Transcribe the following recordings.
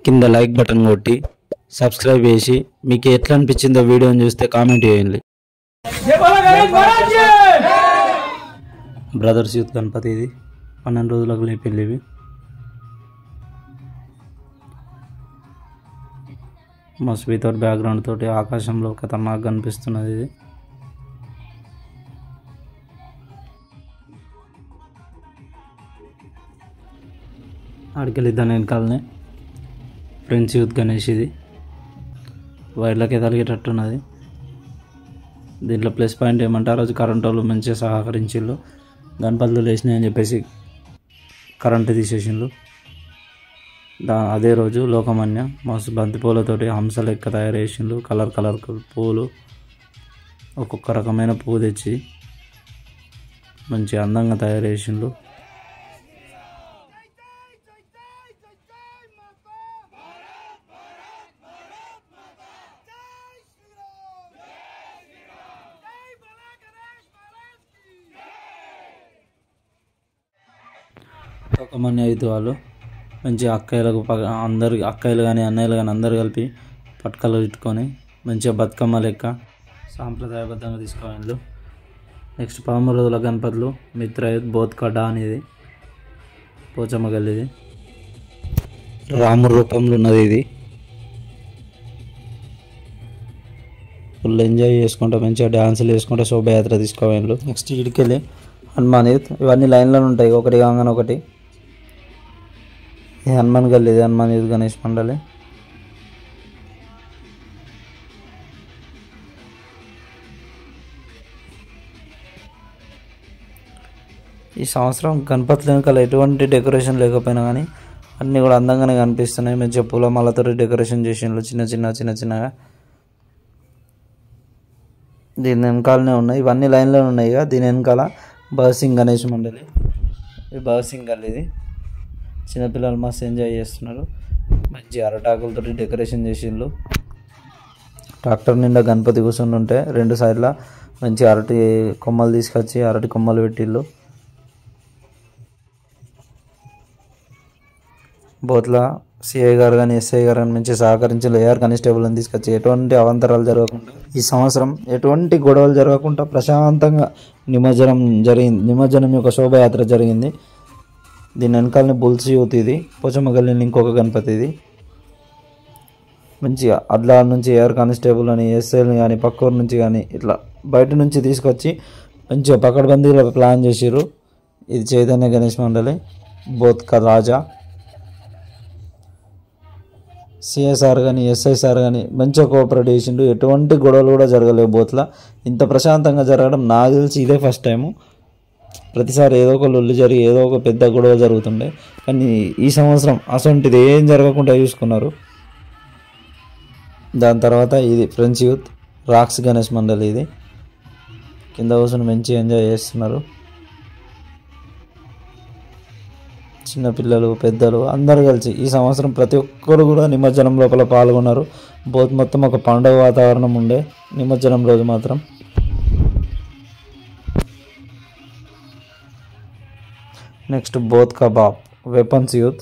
కింద like button కొట్టి subscribe చేసి మీకు ఎట్లా అనిపించిందో వీడియోని చూస్తే కామెంట్ చేయండి. బ్రదర్స్ యూత్ గణపతి ఇది 12 రోజులకు లేపెళ్ళి ఇవి. మస్త్ వితౌట్ బ్యాక్గ్రౌండ్ తోటి ఆకాశంలో ఖతర్నాక్ కనిపిస్తున్నది ఇది. ఆడికెళ్ళి దాని వెనకాలనే ఫ్రెండ్స్ యూత్ గణేష్ ఇది వైర్లకే తలిగేటట్టున్నది. దీంట్లో ప్లస్ పాయింట్ ఏమంటే ఆ రోజు కరెంట్ వాళ్ళు మంచిగా సహకరించిళ్ళు. గణపతులు లేచినాయి అని చెప్పేసి కరెంటు తీసేసిండ్రు. అదే రోజు లోకమాన్య మస్తు బంతి పూలతోటి హంస లెక్క తయారు చేసిండ్రు. కలర్ కలర్ పూలు ఒక్కొక్క రకమైన పువ్వు తెచ్చి మంచి అందంగా తయారు చేసిండ్రు. లోకమాన్య అయితే వాళ్ళు మంచిగా అక్కయ్యలకు అందరు అక్కయ్యలు కానీ అన్నయ్యలు కానీ అందరు కలిపి పట్కలు ఇట్టుకొని మంచిగా బతుకమ్మ లెక్క సాంప్రదాయబద్ధంగా తీసుకోవాలి. నెక్స్ట్ 13 రోజుల గణపతులు మిత్రయుత్ బోత్కడ్డ అనేది పోచమ్మ గల్లిది రాముడు రూపంలో ఉన్నది. ఇది ఫుల్ ఎంజాయ్ చేసుకుంటా మంచిగా డ్యాన్సులు వేసుకుంటా శోభయాత్ర తీసుకోవాలి. నెక్స్ట్ ఇడికెళ్ళి హనుమాన్ యూత్ ఇవన్నీ లైన్లో ఉంటాయి ఒకటి కాగానే ఒకటి. ఇది హనుమాన్ గల్లి, ఇది హనుమాన్ యూత్ గణేష్ మండలి. ఈ సంవత్సరం గణపతుల వెనకాల ఎటువంటి డెకరేషన్ లేకపోయినా కానీ అన్నీ కూడా అందంగానే కనిపిస్తున్నాయి. మంచిగా పూలమాలతో డెకరేషన్ చేసిండ్రు చిన్నగా. దీని వెనకాలనే ఉన్నాయి, ఇవన్నీ లైన్లో ఉన్నాయి. ఇక దీని వెనకాల భగత్ సింగ్ గణేష్ మండలి, ఇది భగత్ సింగ్ గల్లి. ఇది చిన్నపిల్లలు మస్తు ఎంజాయ్ చేస్తున్నారు. మంచి అరటాకులతో డెకరేషన్ చేసిండ్రు. ట్రాక్టర్ నిండా గణపతి కూర్చొని ఉంటే 2 సైడ్ల మంచి అరటి కొమ్మలు తీసుకొచ్చి అరటి కొమ్మలు పెట్టిళ్ళు. బోత్ల సిఐ గారు కానీ ఎస్ఐ గారు కానీ మంచి సహకరించి ఏఆర్ కానిస్టేబుల్ని తీసుకొచ్చి ఎటువంటి అవాంతరాలు జరగకుండా ఈ సంవత్సరం ఎటువంటి గొడవలు జరగకుండా ప్రశాంతంగా నిమజ్జనం యొక్క శోభయాత్ర జరిగింది. దీని వెనకాలని బుల్స్ యూత్ ఇది పోచమ్మ గల్లిని ఇంకొక గణపతి ఇది. మంచిగా అడ్లా నుంచి ఏఆర్ కానిస్టేబుల్ అని ఎస్ఐలు కానీ పక్కూరు నుంచి కానీ ఇట్లా బయట నుంచి తీసుకొచ్చి మంచిగా పకడ్బందీలో ప్లాన్ చేసిర్రు. ఇది చైతన్య గణేష్ మండలి బోత్క రాజా. సిఎస్ఆర్ కానీ ఎస్ఐసార్ కానీ మంచిగా కోఆపరేట్ చేసిండు. ఎటువంటి గొడవలు కూడా జరగలేవు బోత్ల. ఇంత ప్రశాంతంగా జరగడం నాకు తెలిసి ఇదే ఫస్ట్ టైము. ప్రతిసారి ఏదో ఒక లొల్లి జరిగి ఏదో ఒక పెద్ద గొడవ జరుగుతుండే, కానీ ఈ సంవత్సరం అసొంటిది ఏం జరగకుండా చూసుకున్నారు. దాని తర్వాత ఇది ఫ్రెండ్స్ యూత్ రాక్స్ గణేష్ మండలి. ఇది కింద కూర్చొని మంచిగా ఎంజాయ్ చేస్తున్నారు. చిన్నపిల్లలు పెద్దలు అందరూ కలిసి ఈ సంవత్సరం ప్రతి ఒక్కరు కూడా నిమజ్జనం లోపల పాల్గొన్నారు. మొత్తం ఒక పండుగ వాతావరణం ఉండే నిమజ్జనం రోజు మాత్రం. నెక్స్ట్ బోత్ కబాబ్ వెపన్స్ యూత్.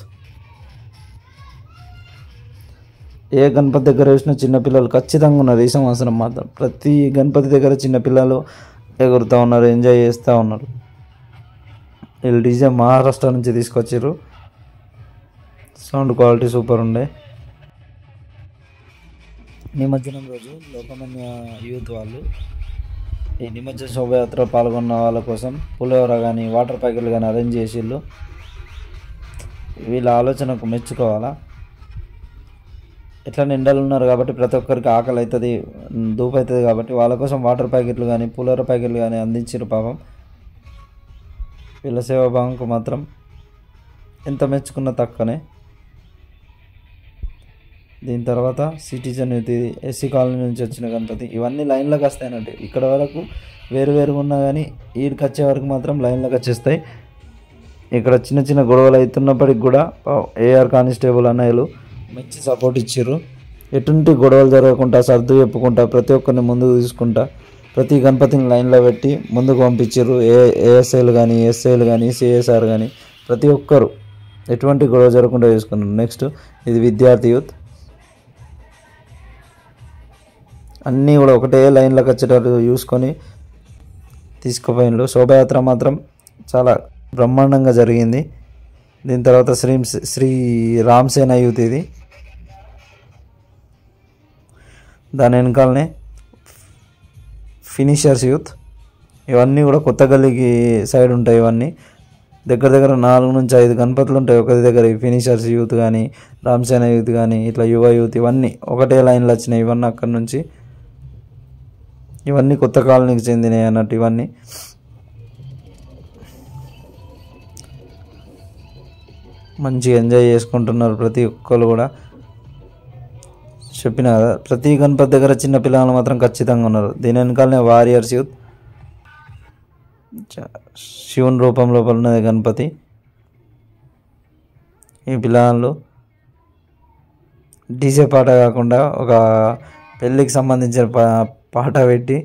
ఏ గణపతి దగ్గర వేసిన చిన్నపిల్లలు ఖచ్చితంగా ఉన్నారు. ఈ సంవత్సరం మాత్రం ప్రతి గణపతి దగ్గర చిన్నపిల్లలు ఎగురుతూ ఉన్నారు, ఎంజాయ్ చేస్తూ ఉన్నారు. వీళ్ళు డీజే మహారాష్ట్ర నుంచి తీసుకొచ్చారు. సౌండ్ క్వాలిటీ సూపర్ ఉండే. నిమజ్జనం రోజు లోకమాన్య యూత్ వాళ్ళు ఈ నిమజ్జన శోభయాత్ర పాల్గొన్న వాళ్ళ కోసం పులిహోర కానీ వాటర్ ప్యాకెట్లు కానీ అరేంజ్ చేసిళ్ళు. వీళ్ళ ఆలోచనకు మెచ్చుకోవాలా. ఎట్లా ఎండలు ఉన్నారు కాబట్టి ప్రతి ఒక్కరికి ఆకలి అవుతుంది, దూపు అవుతుంది కాబట్టి వాళ్ళ కోసం వాటర్ ప్యాకెట్లు కానీ పులిహోర ప్యాకెట్లు కానీ అందించారు. పాపం వీళ్ళ సేవాభావంకు మాత్రం ఎంత మెచ్చుకున్నా తక్కువనే. దీని తర్వాత సిటిజన్ ఇది ఎస్సీ కాలనీ నుంచి వచ్చిన గణపతి. ఇవన్నీ లైన్లోకి వస్తాయన్నట్టు. ఇక్కడ వరకు వేరుగా ఉన్నా కానీ వీడికి వచ్చే వరకు మాత్రం లైన్లోకి వచ్చేస్తాయి. ఇక్కడ చిన్న గొడవలు అవుతున్నప్పటికి కూడా ఏఆర్ కానిస్టేబుల్ అన్నయ్యలు మంచి సపోర్ట్ ఇచ్చారు. ఎటువంటి గొడవలు జరగకుండా సర్దు చెప్పుకుంటా ప్రతి ఒక్కరిని ముందుకు తీసుకుంటా ప్రతి గణపతిని లైన్లో పెట్టి ముందుకు పంపించారు. ఏఎస్ఐలు కానీ ఎస్ఐలు కానీ సిఎస్ఆర్ కానీ ప్రతి ఒక్కరు ఎటువంటి గొడవ జరగకుండా చూసుకున్నారు. నెక్స్ట్ ఇది విద్యార్థి యూత్, అన్నీ కూడా ఒకటే లైన్లోకి వచ్చేటట్టు చూసుకొని తీసుకుపోయినారు. శోభయాత్ర మాత్రం చాలా బ్రహ్మాండంగా జరిగింది. దీని తర్వాత శ్రీ రామసేన యూత్ ఇది, దాని వెనకాలనే ఫినిషర్స్ యూత్. ఇవన్నీ కూడా కొత్త గల్లీకి సైడ్ ఉంటాయి. ఇవన్నీ దగ్గర దగ్గర 4 నుంచి 5 గణపతులు ఉంటాయి ఒకరి దగ్గర. ఫినిషర్స్ యూత్ కానీ, రామసేన యూత్ కానీ, ఇట్లా యువ యూత్, ఇవన్నీ ఒకటే లైన్లో వచ్చినాయి. ఇవన్నీ అక్కడి నుంచి, ఇవన్నీ కొత్త కాలనీకి చెందినవి అన్నట్టు. ఇవన్నీ మంచిగా ఎంజాయ్ చేసుకుంటున్నారు ప్రతి ఒక్కరు కూడా. చెప్పిన కదా, ప్రతి గణపతి దగ్గర చిన్న పిల్లలు మాత్రం ఖచ్చితంగా ఉన్నారు. దీని వెనకాలనే వారియర్స్ యూత్, శివుని రూపం లోపల ఉన్నది గణపతి. ఈ పిల్లలు డీజే పాట కాకుండా ఒక పెళ్ళికి సంబంధించిన పాట పెట్టి,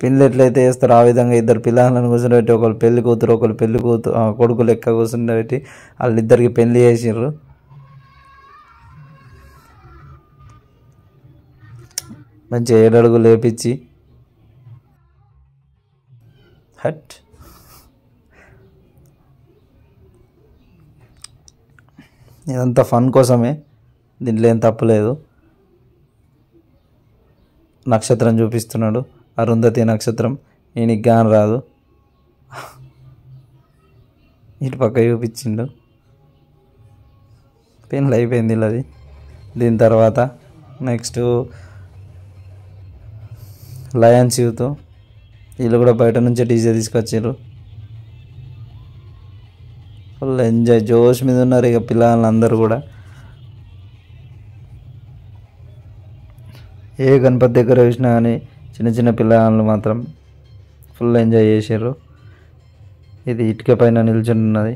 పెళ్ళి ఎట్లయితే చేస్తారో ఆ విధంగా ఇద్దరు పిల్లలను కూర్చోబెట్టి, ఒకరు పెళ్లి కూతురు ఒకరు కొడుకు లెక్క కూర్చుండబెట్టి వాళ్ళిద్దరికి పెళ్లి చేసిర్రు. మంచి 7 అడుగులు లేపించి హట్. ఇదంతా ఫన్ కోసమే, దీంట్లో ఏం తప్పలేదు. నక్షత్రం చూపిస్తున్నాడు, అరుంధతి నక్షత్రం. ఈయనకి గాని రాదు, ఇటు పక్క చూపించిండు. పెళ్ళి అయిపోయింది అది. దీని తర్వాత నెక్స్ట్ లయన్స్ యూత్, వీళ్ళు కూడా బయట నుంచే డీజే తీసుకొచ్చారు. ఫుల్ ఎంజాయ్, జోష్ మీద ఉన్నారు ఇక పిల్లలందరూ కూడా. ఏ గణపతి దగ్గర చూసినా కానీ చిన్న చిన్న పిల్లలు మాత్రం ఫుల్ ఎంజాయ్ చేశారు. ఇది ఇటుక పైన నిల్చుని ఉన్నది.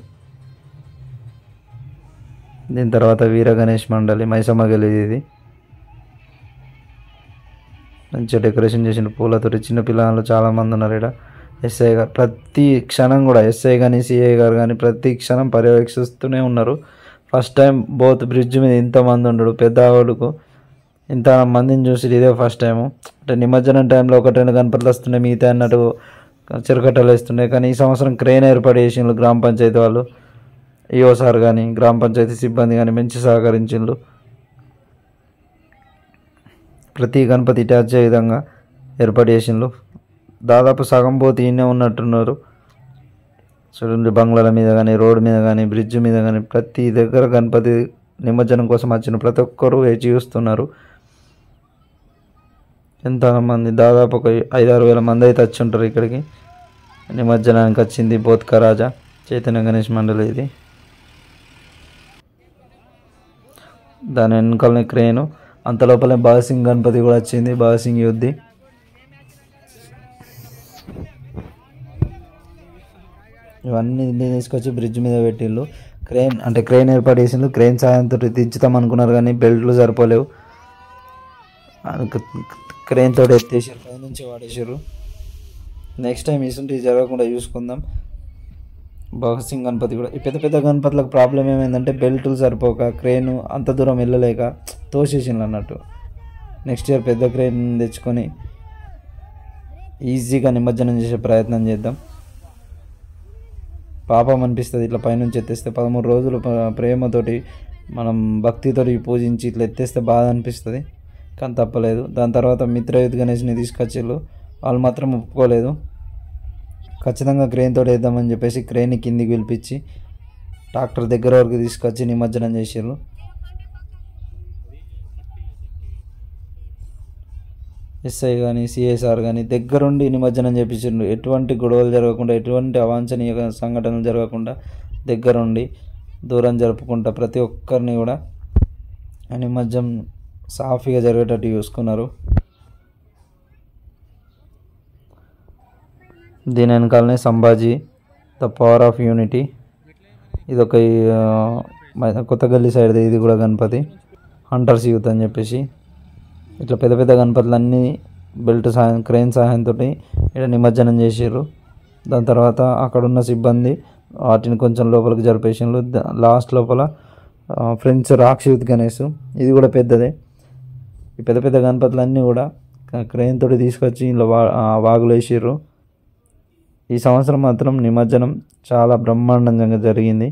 దీని తర్వాత వీర గణేష్ మండలి మైసమ్మ గెలిది. ఇది మంచిగా డెకరేషన్ చేసిన పూలతోటి. చిన్న పిల్లలు చాలామంది ఉన్నారు ఇక్కడ. ఎస్ఐ గారు ప్రతి క్షణం కూడా, ఎస్ఐ కానీ సిఐ గారు కానీ ప్రతి క్షణం పర్యవేక్షిస్తూనే ఉన్నారు. ఫస్ట్ టైం బోత్ బ్రిడ్జ్ మీద ఇంతమంది ఉండడు. పెద్దవాడుకు ఇంత మందిని చూసి ఇదే ఫస్ట్ టైము. అంటే నిమజ్జనం టైంలో 1-2 గణపతులు వస్తున్నాయి, మిగతా అన్నట్టు చిరకట్టలు వేస్తున్నాయి. కానీ ఈ సంవత్సరం క్రెయిన్ ఏర్పాటు చేసిండ్రు గ్రామ పంచాయతీ వాళ్ళు. ఈఓ సార్ కానీ గ్రామ పంచాయతీ సిబ్బంది కానీ మంచి సహకరించిండ్రు. ప్రతి గణపతి అటాచ్ అయ్యే విధంగా ఏర్పాటు చేసిండ్రు. దాదాపు సగం పోతే ఈయనే ఉన్నట్టున్నారు. చూడండి, బంగ్లాల మీద కానీ, రోడ్డు మీద కానీ, బ్రిడ్జ్ మీద కానీ ప్రతి దగ్గర గణపతి నిమజ్జనం కోసం వచ్చిన ప్రతి ఒక్కరూ వేచి చూస్తున్నారు. ఎంతమంది, దాదాపు ఒక 5-6 వేల మంది అయితే వచ్చి ఉంటారు ఇక్కడికి. నిమజ్జనానికి వచ్చింది బోత్కా రాజా చైతన్య గణేష్ మండలి ఇది. దాని వెనకాలనే క్రేను. అంత లోపలే బాసింగ్ గణపతి కూడా వచ్చింది, బాసింగ్ యుద్ధి. ఇవన్నీ తీసుకొచ్చి బ్రిడ్జ్ మీద పెట్టిళ్ళు. క్రెయిన్ ఏర్పాటు చేసిండ్రు. క్రెయిన్ సాయంతో దించుతాం అనుకున్నారు కానీ బెల్ట్లు సరిపోలేవు. క్రెయిన్ తోటి ఎత్తేసారు, పైనుంచి వాడేసారు. నెక్స్ట్ టైం ఇసుంటి జరగకుండా చూసుకుందాం. బాసింగ్ గణపతి కూడా, ఈ పెద్ద పెద్ద గణపతులకు ప్రాబ్లం ఏమైందంటే బెల్ట్లు సరిపోక క్రెయిన్ అంత దూరం వెళ్ళలేక తోసేసిండ్రు అన్నట్టు. నెక్స్ట్ ఇయర్ పెద్ద క్రెయిన్ తెచ్చుకొని ఈజీగా నిమజ్జనం చేసే ప్రయత్నం చేద్దాం. పాపం అనిపిస్తుంది ఇట్లా పైనుంచి ఎత్తేస్తే. 13 రోజులు ప్రేమతోటి మనం భక్తితోటి పూజించి ఇట్లా ఎత్తేస్తే బాధ అనిపిస్తుంది, కానీ తప్పలేదు. దాని తర్వాత మిత్రయుత్ గణేష్ని తీసుకొచ్చిళ్ళు. వాళ్ళు మాత్రం ఒప్పుకోలేదు. ఖచ్చితంగా క్రెయిన్ తోటి వేద్దామని చెప్పేసి క్రెయిన్ని కిందికి పిలిపించి ట్రాక్టర్ దగ్గర వరకు తీసుకొచ్చి నిమజ్జనం చేసారు. ఎస్ఐ కానీ సిఎస్ఆర్ కానీ దగ్గరుండి నిమజ్జనం చేయించారు. ఎటువంటి గొడవలు జరగకుండా, ఎటువంటి అవాంఛనీయ సంఘటనలు జరగకుండా దగ్గరుండి దూరం జరుపుకుంటా ప్రతి ఒక్కరిని కూడా నిమజ్జనం సాఫీగా జరిగేటట్టు చూసుకున్నారు. దీని వెనకాలనే Sambhaji the power of unity. ఇదొక కొత్త గల్లీ సైడ్ ఇది కూడా గణపతి హంటర్స్ యూత్ అని చెప్పేసి. ఇట్లా పెద్ద పెద్ద గణపతులన్నీ బెల్ట్ క్రెయిన్ సహాయంతో ఇక్కడ నిమజ్జనం చేసారు. దాని తర్వాత అక్కడున్న సిబ్బంది వాటిని కొంచెం లోపలికి జరిపేసిండ్రు. లాస్ట్ లోపల ఫ్రెండ్స్ రాక్ష యూత్ గణేష్, ఇది కూడా పెద్దదే. ఈ పెద్ద పెద్ద గణపతులన్నీ కూడా క్రేన్ తోటి తీసుకొచ్చి ఇంట్లో వాగులు వేసిర్రు. ఈ సంవత్సరం మాత్రం నిమజ్జనం చాలా బ్రహ్మాండంగా జరిగింది.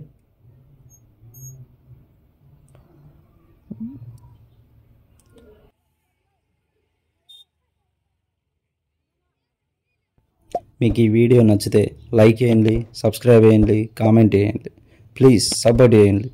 మీకు ఈ వీడియో నచ్చితే లైక్ చేయండి, సబ్స్క్రైబ్ చేయండి, కామెంట్ చేయండి, ప్లీజ్ సపోర్ట్ చేయండి.